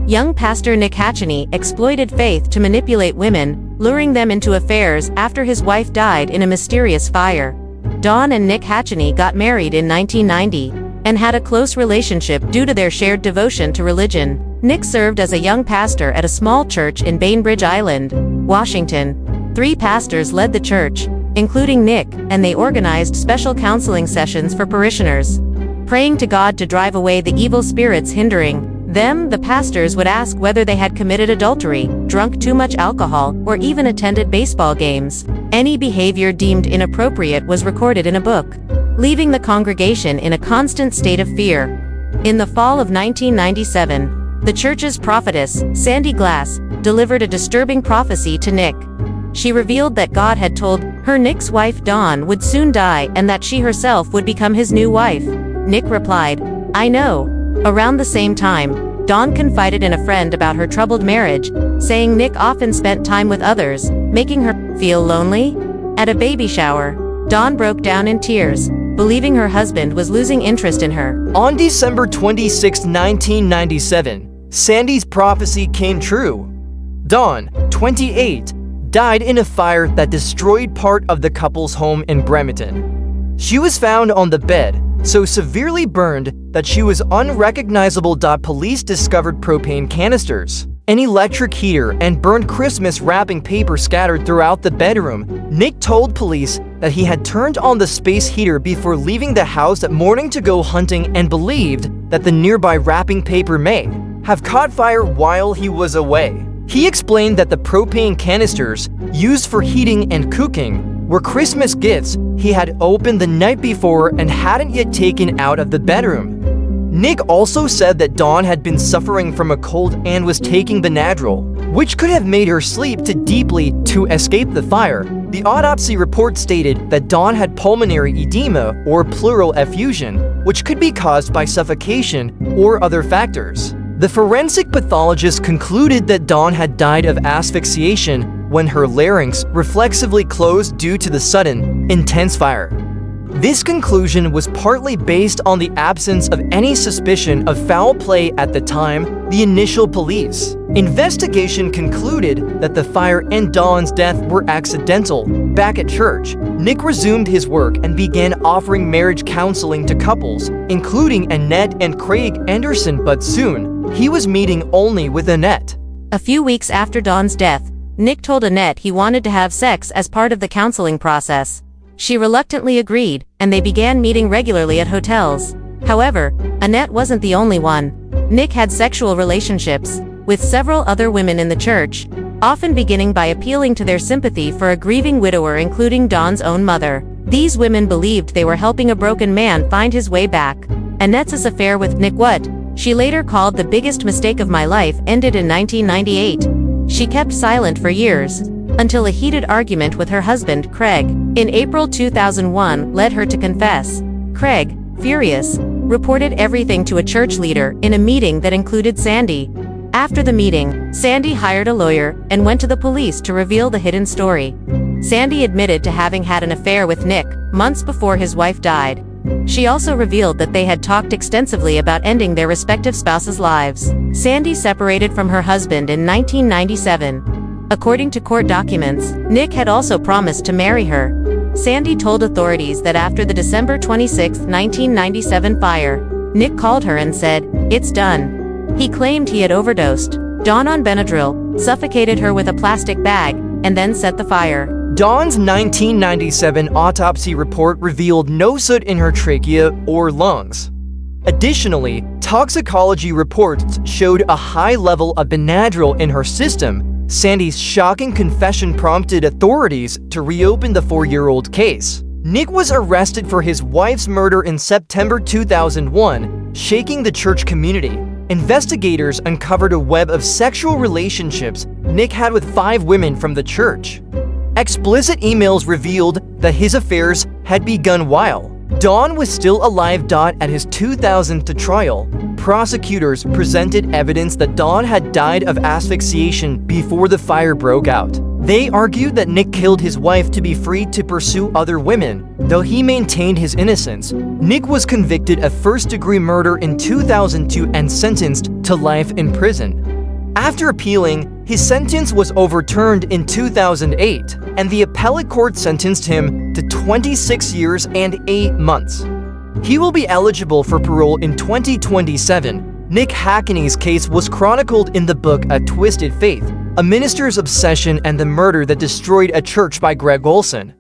Young pastor Nick Hacheney exploited faith to manipulate women, luring them into affairs after his wife died in a mysterious fire. Dawn and Nick Hacheney got married in 1990 and had a close relationship due to their shared devotion to religion. Nick served as a young pastor at a small church in Bainbridge Island, Washington. 3 pastors led the church, including Nick, and they organized special counseling sessions for parishioners, praying to God to drive away the evil spirits hindering them. The pastors would ask whether they had committed adultery, drunk too much alcohol, or even attended baseball games. Any behavior deemed inappropriate was recorded in a book, leaving the congregation in a constant state of fear. In the fall of 1997, the church's prophetess, Sandy Glass, delivered a disturbing prophecy to Nick. She revealed that God had told her Nick's wife Dawn would soon die and that she herself would become his new wife. Nick replied, "I know." Around the same time, Dawn confided in a friend about her troubled marriage, saying Nick often spent time with others, making her feel lonely. At a baby shower, Dawn broke down in tears, believing her husband was losing interest in her. On December 26, 1997, Sandy's prophecy came true. Dawn, 28, died in a fire that destroyed part of the couple's home in Bremerton. She was found on the bed, so severely burned that she was unrecognizable. Police discovered propane canisters, an electric heater, and burned Christmas wrapping paper scattered throughout the bedroom. Nick told police that he had turned on the space heater before leaving the house that morning to go hunting and believed that the nearby wrapping paper may have caught fire while he was away. He explained that the propane canisters used for heating and cooking were Christmas gifts he had opened the night before and hadn't yet taken out of the bedroom. Nick also said that Dawn had been suffering from a cold and was taking Benadryl, which could have made her sleep too deeply to escape the fire. The autopsy report stated that Dawn had pulmonary edema or pleural effusion, which could be caused by suffocation or other factors. The forensic pathologist concluded that Dawn had died of asphyxiation when her larynx reflexively closed due to the sudden, intense fire. This conclusion was partly based on the absence of any suspicion of foul play at the time. The initial police investigation concluded that the fire and Dawn's death were accidental. Back at church, Nick resumed his work and began offering marriage counseling to couples, including Annette and Craig Anderson, but soon, he was meeting only with Annette. A few weeks after Dawn's death, Nick told Annette he wanted to have sex as part of the counseling process. She reluctantly agreed, and they began meeting regularly at hotels. However, Annette wasn't the only one. Nick had sexual relationships with several other women in the church, often beginning by appealing to their sympathy for a grieving widower, including Dawn's own mother. These women believed they were helping a broken man find his way back. Annette's affair with Nick, what she later called the biggest mistake of my life, ended in 1998. She kept silent for years, until a heated argument with her husband, Craig, in April 2001 led her to confess. Craig, furious, reported everything to a church leader in a meeting that included Sandy. After the meeting, Sandy hired a lawyer and went to the police to reveal the hidden story. Sandy admitted to having had an affair with Nick months before his wife died. She also revealed that they had talked extensively about ending their respective spouses' lives. Sandy separated from her husband in 1997. According to court documents, Nick had also promised to marry her. Sandy told authorities that after the December 26, 1997 fire, Nick called her and said, "It's done." He claimed he had overdosed Dawn on Benadryl, suffocated her with a plastic bag, and then set the fire. Dawn's 1997 autopsy report revealed no soot in her trachea or lungs. Additionally, toxicology reports showed a high level of Benadryl in her system. Sandy's shocking confession prompted authorities to reopen the 4-year-old case. Nick was arrested for his wife's murder in September 2001, shaking the church community. Investigators uncovered a web of sexual relationships Nick had with 5 women from the church. Explicit emails revealed that his affairs had begun while Dawn was still alive. At his 2000 trial, prosecutors presented evidence that Dawn had died of asphyxiation before the fire broke out. They argued that Nick killed his wife to be free to pursue other women, though he maintained his innocence. Nick was convicted of first-degree murder in 2002 and sentenced to life in prison. After appealing, his sentence was overturned in 2008, and the appellate court sentenced him to 26 years and 8 months. He will be eligible for parole in 2027. Nick Hacheney's case was chronicled in the book A Twisted Faith, A Minister's Obsession and the Murder That Destroyed a Church by Greg Olson.